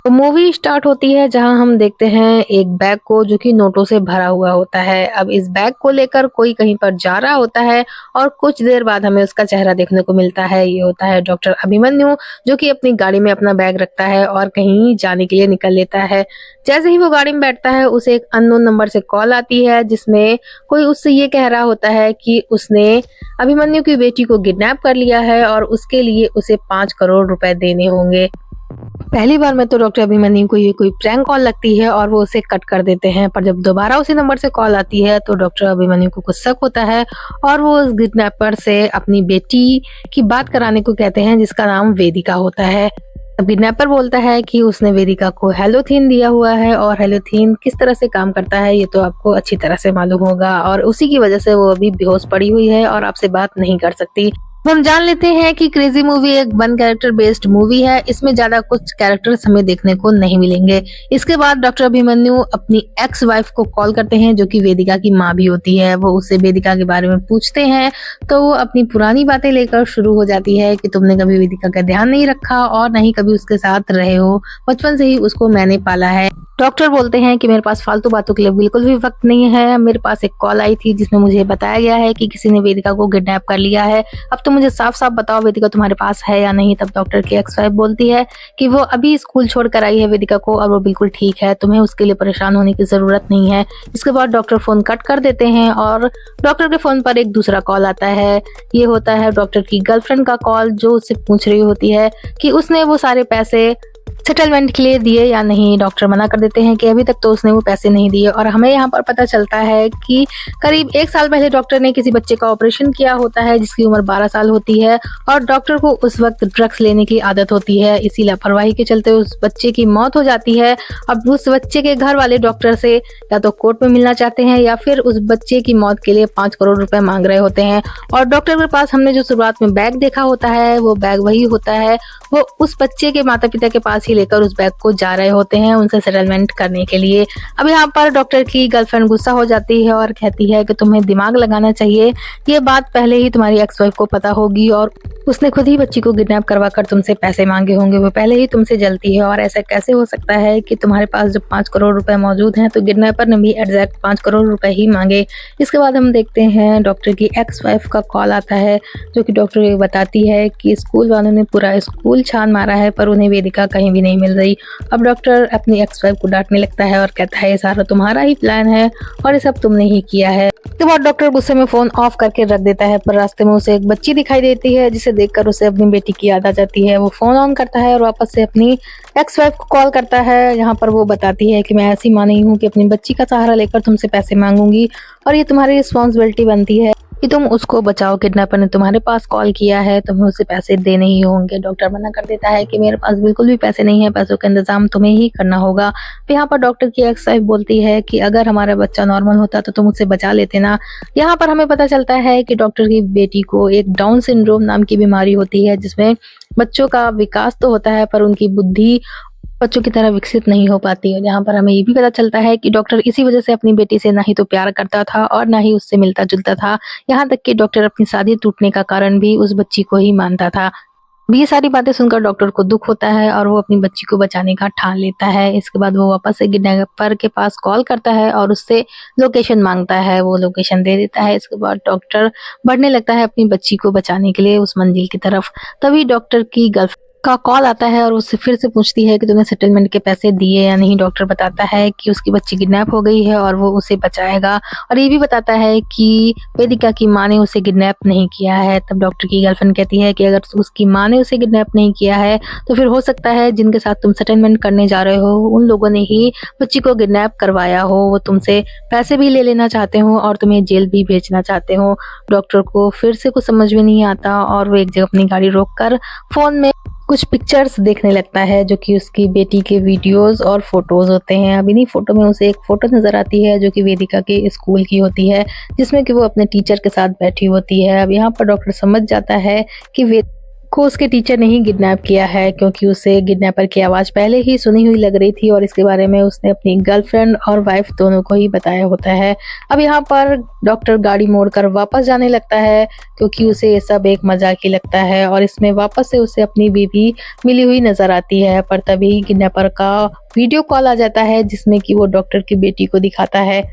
तो movie start होती है जहां हम देखते हैं एक बैग को जो कि नोटों से भरा हुआ होता है। अब इस बैग को लेकर कोई कहीं पर जा रहा होता है और कुछ देर बाद हमें उसका चेहरा देखने को मिलता है। ये होता है डॉक्टर अभिमन्यु, जो कि अपनी गाड़ी में अपना बैग रखता है और कहीं जाने के लिए निकल लेता है। जैसे ही वो गाड़ी में बैठता है उसे एक अननोन नंबर से कॉल आती है, जिसमें कोई उससे ये कह रहा होता है कि उसने अभिमन्यु की बेटी को किडनैप कर लिया है और उसके लिए उसे 5 करोड़ रुपए देने होंगे। पहली बार में तो डॉक्टर अभिमन्यु को ये कोई प्रैंक कॉल लगती है और वो उसे कट कर देते हैं, पर जब दोबारा उसी नंबर से कॉल आती है तो डॉक्टर अभिमन्यु को कुछ शक होता है और वो उस किडनैपर से अपनी बेटी की बात कराने को कहते हैं, जिसका नाम वेदिका होता है। अब किडनैपर बोलता है कि उसने वेदिका को हेलोथीन दिया हुआ है और हेलोथीन किस तरह से काम करता है ये तो आपको अच्छी तरह से मालूम होगा, और उसी की वजह से वो अभी बेहोश पड़ी हुई है और आपसे बात नहीं कर सकती। हम जान लेते हैं कि क्रेजी मूवी एक वन कैरेक्टर बेस्ड मूवी है। इसमें ज्यादा कुछ कैरेक्टर्स हमें देखने को नहीं मिलेंगे। इसके बाद डॉक्टर अभिमन्यु अपनी एक्स वाइफ को कॉल करते हैं, जो कि वेदिका की माँ भी होती है। वो उससे वेदिका के बारे में पूछते हैं तो वो अपनी पुरानी बातें लेकर शुरू हो जाती है कि तुमने कभी वेदिका का ध्यान नहीं रखा और नहीं कभी उसके साथ रहे हो, बचपन से ही उसको मैंने पाला है। डॉक्टर बोलते हैं कि मेरे पास फालतू बातों के लिए बिल्कुल भी वक्त नहीं है। मेरे पास एक कॉल आई थी जिसमें मुझे बताया गया है कि किसी ने वेदिका को किडनैप कर लिया है। अब तो मुझे साफ साफ बताओ वेदिका तुम्हारे पास है या नहीं। तब डॉक्टर की एक्स वाइफ बोलती है कि वो अभी स्कूल छोड़कर आई है वेदिका को और वो बिल्कुल ठीक है, तुम्हें उसके लिए परेशान होने की जरूरत नहीं है। इसके बाद डॉक्टर फोन कट कर देते हैं और डॉक्टर के फोन पर एक दूसरा कॉल आता है। ये होता है डॉक्टर की गर्लफ्रेंड का कॉल, जो उससे पूछ रही होती है कि उसने वो सारे पैसे सेटलमेंट के लिए दिए या नहीं। डॉक्टर मना कर देते हैं कि अभी तक तो उसने वो पैसे नहीं दिए, और हमें यहाँ पर पता चलता है कि करीब 1 साल पहले डॉक्टर ने किसी बच्चे का ऑपरेशन किया होता है जिसकी उम्र 12 साल होती है, और डॉक्टर को उस वक्त ड्रग्स लेने की आदत होती है। इसी लापरवाही के चलते उस बच्चे की मौत हो जाती है। अब उस बच्चे के घर वाले डॉक्टर से या तो कोर्ट में मिलना चाहते हैं या फिर उस बच्चे की मौत के लिए 5 करोड़ रुपए मांग रहे होते हैं। और डॉक्टर के पास हमने जो शुरुआत में बैग देखा होता है वो बैग वही होता है। वो उस बच्चे के माता पिता के पास ही लेकर उस बैग को जा रहे होते हैं उनसे सेटलमेंट करने के लिए। अब यहाँ पर डॉक्टर की गर्लफ्रेंड गुस्सा हो जाती है और कहती है कि तुम्हें दिमाग लगाना चाहिए, ये बात पहले ही तुम्हारी एक्स वाइफ को पता होगी और उसने खुद ही बच्ची को किडनैप करवा कर तुमसे पैसे मांगे होंगे। वो पहले ही तुमसे जलती है और ऐसा कैसे हो सकता है कि तुम्हारे पास जब 5 करोड़ रुपए मौजूद हैं तो किडनैपर ने भी एग्जैक्ट 5 करोड़ रुपए ही मांगे। इसके बाद हम देखते हैं डॉक्टर की एक्स वाइफ का कॉल आता है, जो कि डॉक्टर को बताती है कि स्कूल वालों ने पूरा स्कूल छान मारा है पर उन्हें वेदिका कहीं भी नहीं मिल रही। अब डॉक्टर अपनी एक्स वाइफ को डांटने लगता है और कहता है ये सारा तुम्हारा ही प्लान है और ये सब तुमने ही किया है। उसके बाद डॉक्टर गुस्से में फोन ऑफ करके रख देता है, पर रास्ते में उसे एक बच्ची दिखाई देती है जिसे देखकर उसे अपनी बेटी की याद आ जाती है। वो फोन ऑन करता है और वापस से अपनी एक्स वाइफ को कॉल करता है। यहाँ पर वो बताती है कि मैं ऐसी माँ नहीं हूँ कि अपनी बच्ची का सहारा लेकर तुमसे पैसे मांगूंगी और ये तुम्हारी रिस्पॉन्सिबिलिटी बनती है कि तुम उसको बचाओ। किडनैपर ने तुम्हारे पास कॉल किया है, तुम्हें उसे पैसे देने ही होंगे। डॉक्टर मना कर देता है कि मेरे पास बिल्कुल भी पैसे नहीं है, पैसों का इंतजाम तुम्हें ही करना होगा। तो यहाँ पर डॉक्टर की एक्स वाइफ बोलती है कि अगर हमारा बच्चा नॉर्मल होता तो तुम उसे बचा लेते ना। यहाँ पर हमें पता चलता है कि डॉक्टर की बेटी को एक डाउन सिंड्रोम नाम की बीमारी होती है, जिसमें बच्चों का विकास तो होता है पर उनकी बुद्धि बच्चों की तरह विकसित नहीं हो पाती है। यहाँ पर हमें ये भी पता चलता है कि डॉक्टर इसी वजह से अपनी बेटी से ना ही तो प्यार करता था और ना ही उससे मिलता जुलता था। यहाँ तक कि डॉक्टर अपनी शादी टूटने का कारण भी उस बच्ची को ही मानता था। ये सारी बातें सुनकर डॉक्टर को दुख होता है और वो अपनी बच्ची को बचाने का ठान लेता है। इसके बाद वो वापस से किडनैपर के पास कॉल करता है और उससे लोकेशन मांगता है। वो लोकेशन दे देता है। इसके बाद डॉक्टर बढ़ने लगता है अपनी बच्ची को बचाने के लिए उस मंजिल की तरफ। तभी डॉक्टर की गर्लफ्रेंड का कॉल आता है और उससे फिर से पूछती है कि तूने सेटलमेंट के पैसे दिए या नहीं। डॉक्टर बताता है कि उसकी बच्ची किडनैप हो गई है और वो उसे बचाएगा, और ये भी बताता है कि वेदिका की माँ ने उसे किडनैप नहीं किया है। तब डॉक्टर की गर्लफ्रेंड कहती है कि अगर उसकी माँ ने उसे किडनैप नहीं किया है तो फिर हो सकता है जिनके साथ तुम सेटलमेंट करने जा रहे हो उन लोगों ने ही बच्ची को किडनैप करवाया हो। वो तुमसे पैसे भी ले लेना चाहते हो और तुम्हें जेल भी भेजना चाहते हो। डॉक्टर को फिर से कुछ समझ में नहीं आता और वो एक जगह अपनी गाड़ी रोककर फोन में कुछ पिक्चर्स देखने लगता है, जो कि उसकी बेटी के वीडियोस और फोटोज होते हैं। अब इन्हीं फोटो में उसे एक फोटो नजर आती है जो कि वेदिका के स्कूल की होती है, जिसमें कि वो अपने टीचर के साथ बैठी होती है। अब यहाँ पर डॉक्टर समझ जाता है कि को उसके टीचर ने ही किडनैप किया है, क्योंकि उसे किडनैपर की आवाज़ पहले ही सुनी हुई लग रही थी और इसके बारे में उसने अपनी गर्लफ्रेंड और वाइफ दोनों को ही बताया होता है। अब यहाँ पर डॉक्टर गाड़ी मोड़कर वापस जाने लगता है, क्योंकि उसे ये सब एक मजाक ही लगता है और इसमें वापस से उसे अपनी बीवी मिली हुई नजर आती है। पर तभी किडनैपर का वीडियो कॉल आ जाता है, जिसमें कि वो डॉक्टर की बेटी को दिखाता है।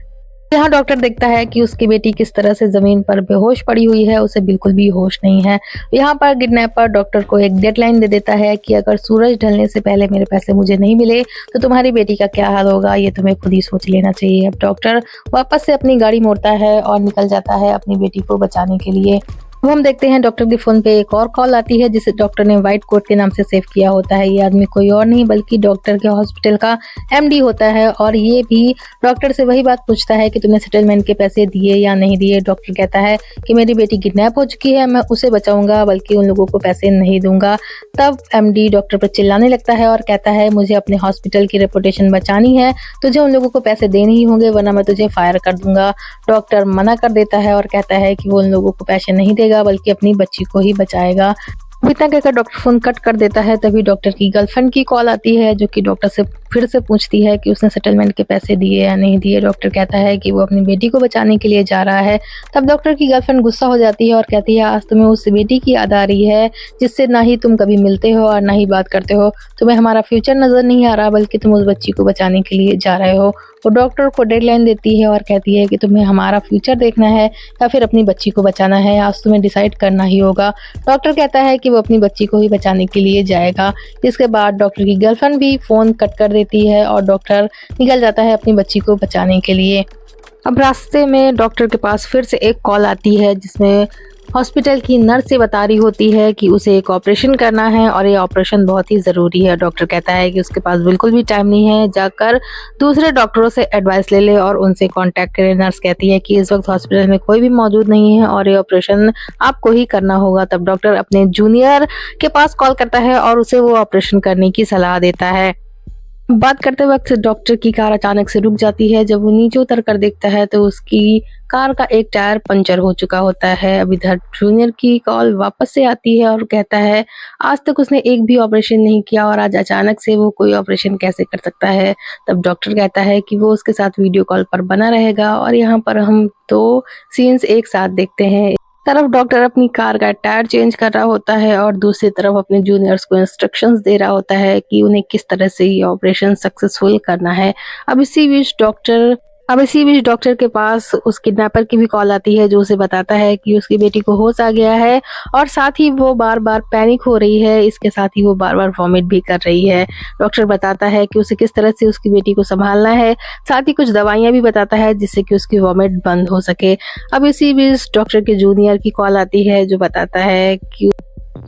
यहाँ डॉक्टर देखता है कि उसकी बेटी किस तरह से जमीन पर बेहोश पड़ी हुई है, उसे बिल्कुल भी होश नहीं है। यहाँ पर किडनैपर डॉक्टर को एक डेडलाइन दे देता है कि अगर सूरज ढलने से पहले मेरे पैसे मुझे नहीं मिले तो तुम्हारी बेटी का क्या हाल होगा, ये तुम्हें खुद ही सोच लेना चाहिए। अब डॉक्टर वापस से अपनी गाड़ी मोड़ता है और निकल जाता है अपनी बेटी को बचाने के लिए। अब हम देखते हैं डॉक्टर के फोन पे एक और कॉल आती है, जिसे डॉक्टर ने व्हाइट कोट के नाम से सेव किया होता है। ये आदमी कोई और नहीं बल्कि डॉक्टर के हॉस्पिटल का एमडी होता है और ये भी डॉक्टर से वही बात पूछता है कि तुमने सेटलमेंट के पैसे दिए या नहीं दिए। डॉक्टर कहता है कि मेरी बेटी किडनैप हो चुकी है, मैं उसे बचाऊंगा बल्कि उन लोगों को पैसे नहीं दूंगा। तब एमडी डॉक्टर पर चिल्लाने लगता है और कहता है मुझे अपने हॉस्पिटल की रेपुटेशन बचानी है, तुझे उन लोगों को पैसे देने ही होंगे वरना मैं तुझे फायर कर दूंगा। डॉक्टर मना कर देता है और कहता है कि वो उन लोगों को पैसे नहीं देगा बल्कि अपनी बच्ची को ही बचाएगा। इतना कहकर डॉक्टर फोन कट कर देता है। तभी डॉक्टर की गर्लफ्रेंड की कॉल आती है, जो कि डॉक्टर से फिर से पूछती है कि उसने सेटलमेंट के पैसे दिए या नहीं दिए। डॉक्टर कहता है कि वो अपनी बेटी को बचाने के लिए जा रहा है। तब डॉक्टर की गर्लफ्रेंड गुस्सा हो जाती है और कहती है आज तुम्हें उस बेटी की याद आ रही है जिससे ना ही तुम कभी मिलते हो और ना ही बात करते हो। तुम्हें हमारा फ्यूचर नजर नहीं आ रहा बल्कि तुम उस बच्ची को बचाने के लिए जा रहे हो। वो डॉक्टर को डेडलाइन देती है और कहती है कि तुम्हें हमारा फ्यूचर देखना है या फिर अपनी बच्ची को बचाना है, आज तुम्हें डिसाइड करना ही होगा। डॉक्टर कहता है कि वो अपनी बच्ची को ही बचाने के लिए जाएगा। इसके बाद डॉक्टर की गर्लफ्रेंड भी फोन कट कर देती है और डॉक्टर निकल जाता है अपनी बच्ची को बचाने के लिए। अब रास्ते में डॉक्टर के पास फिर से एक कॉल आती है, जिसमें हॉस्पिटल की नर्स से बता रही होती है कि उसे एक ऑपरेशन करना है और ये ऑपरेशन बहुत ही ज़रूरी है। डॉक्टर कहता है कि उसके पास बिल्कुल भी टाइम नहीं है, जाकर दूसरे डॉक्टरों से एडवाइस ले ले और उनसे कांटेक्ट करे। नर्स कहती है कि इस वक्त हॉस्पिटल में कोई भी मौजूद नहीं है और ये ऑपरेशन आपको ही करना होगा। तब डॉक्टर अपने जूनियर के पास कॉल करता है और उसे वो ऑपरेशन करने की सलाह देता है। बात करते वक्त डॉक्टर की कार अचानक से रुक जाती है। जब वो नीचे उतर कर देखता है तो उसकी कार का एक टायर पंचर हो चुका होता है। अब इधर जूनियर की कॉल वापस से आती है और कहता है आज तक उसने एक भी ऑपरेशन नहीं किया और आज अचानक से वो कोई ऑपरेशन कैसे कर सकता है। तब डॉक्टर कहता है कि वो उसके साथ वीडियो कॉल पर बना रहेगा और यहाँ पर हम दो सीन्स एक साथ देखते हैं। तरफ डॉक्टर अपनी कार का टायर चेंज कर रहा होता है और दूसरी तरफ अपने जूनियर्स को इंस्ट्रक्शंस दे रहा होता है कि उन्हें किस तरह से ये ऑपरेशन सक्सेसफुल करना है। अब इसी बीच डॉक्टर के पास उस किडनैपर की भी कॉल आती है, जो उसे बताता है कि उसकी बेटी को होश आ गया है और साथ ही वो बार बार पैनिक हो रही है, इसके साथ ही वो बार बार वॉमिट भी कर रही है। डॉक्टर बताता है कि उसे किस तरह से उसकी बेटी को संभालना है, साथ ही कुछ दवाइयां भी बताता है जिससे कि उसकी वॉमिट बंद हो सके। अब इसी बीच डॉक्टर के जूनियर की कॉल आती है, जो बताता है कि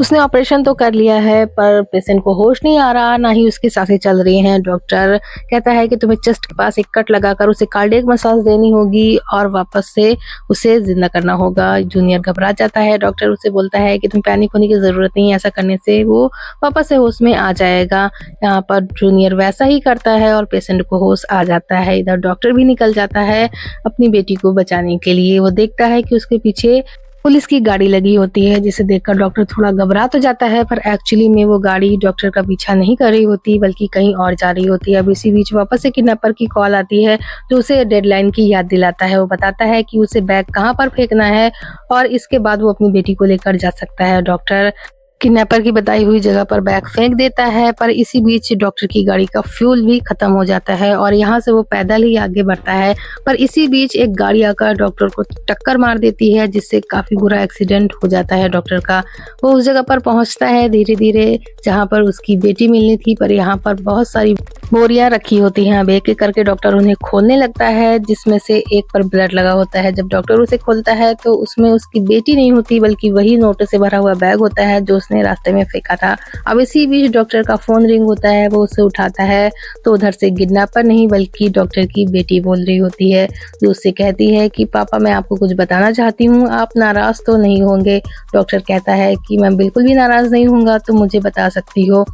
उसने ऑपरेशन तो कर लिया है पर पेशेंट को होश नहीं आ रहा, ना ही उसकी सांसें चल रही हैं। डॉक्टर कहता है कि तुम्हें चेस्ट के पास एक कट लगाकर उसे कार्डियक मसाज देनी होगी और वापस से उसे जिंदा करना होगा। जूनियर घबरा जाता है। डॉक्टर उसे बोलता है कि तुम पैनिक होने की जरूरत नहीं है, ऐसा करने से वो वापस से होश में आ जाएगा। यहाँ पर जूनियर वैसा ही करता है और पेशेंट को होश आ जाता है। इधर डॉक्टर भी निकल जाता है अपनी बेटी को बचाने के लिए। वो देखता है कि उसके पीछे पुलिस की गाड़ी लगी होती है, जिसे देखकर डॉक्टर थोड़ा घबरा तो जाता है, पर एक्चुअली में वो गाड़ी डॉक्टर का पीछा नहीं कर रही होती बल्कि कहीं और जा रही होती है। अब इसी बीच वापस से किडनैपर की कॉल आती है, जो उसे डेडलाइन की याद दिलाता है। वो बताता है कि उसे बैग कहाँ पर फेंकना है और इसके बाद वो अपनी बेटी को लेकर जा सकता है। डॉक्टर किडनैपर की बताई हुई जगह पर बैग फेंक देता है, पर इसी बीच डॉक्टर की गाड़ी का फ्यूल भी खत्म हो जाता है और यहाँ से वो पैदल ही आगे बढ़ता है। पर इसी बीच एक गाड़ी आकर डॉक्टर को टक्कर मार देती है, जिससे काफी बुरा एक्सीडेंट हो जाता है डॉक्टर का। वो उस जगह पर पहुंचता है धीरे धीरे जहाँ पर उसकी बेटी मिलनी थी, पर यहाँ पर बहुत सारी बोरियां रखी होती हैं। अब एक एक करके डॉक्टर उन्हें खोलने लगता है, जिसमें से एक पर ब्लड लगा होता है। जब डॉक्टर उसे खोलता है तो उसमें उसकी बेटी नहीं होती बल्कि वही नोटों से भरा हुआ बैग होता है जो उसने रास्ते में फेंका था। अब इसी बीच डॉक्टर का फोन रिंग होता है। वो उसे उठाता है तो उधर से किडनैपर नहीं बल्कि डॉक्टर की बेटी बोल रही होती है, जो उससे कहती है कि पापा मैं आपको कुछ बताना चाहती हूँ, आप नाराज तो नहीं होंगे। डॉक्टर कहता है कि मैं बिल्कुल भी नाराज नहीं होऊंगा, तुम मुझे बता सकती हो।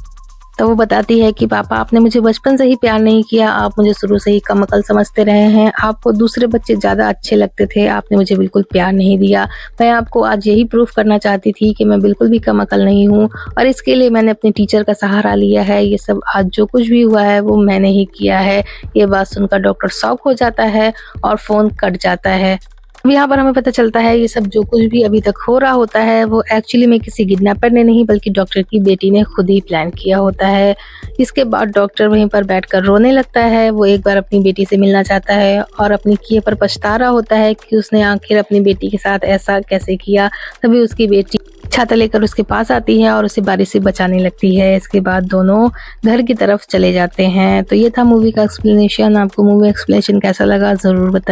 तो वो बताती है कि पापा आपने मुझे बचपन से ही प्यार नहीं किया, आप मुझे शुरू से ही कम अकल समझते रहे हैं, आपको दूसरे बच्चे ज़्यादा अच्छे लगते थे, आपने मुझे बिल्कुल प्यार नहीं दिया। मैं आपको आज यही प्रूफ़ करना चाहती थी कि मैं बिल्कुल भी कम अकल नहीं हूँ और इसके लिए मैंने अपने टीचर का सहारा लिया है। ये सब आज जो कुछ भी हुआ है वो मैंने ही किया है। ये बात सुनकर डॉक्टर शॉक हो जाता है और फ़ोन कट जाता है। अब यहाँ पर हमें पता चलता है ये सब जो कुछ भी अभी तक हो रहा होता है वो एक्चुअली में किसी किडनैपर ने नहीं बल्कि डॉक्टर की बेटी ने खुद ही प्लान किया होता है। इसके बाद डॉक्टर वहीं पर बैठकर रोने लगता है। वो एक बार अपनी बेटी से मिलना चाहता है और अपने किए पर पछता रहा होता है कि उसने आखिर अपनी बेटी के साथ ऐसा कैसे किया। तभी उसकी बेटी छाता लेकर उसके पास आती है और उसे बारिश से बचाने लगती है। इसके बाद दोनों घर की तरफ चले जाते हैं। तो ये था मूवी का एक्सप्लेनेशन। आपको मूवी एक्सप्लेनेशन कैसा लगा ज़रूर बताइए।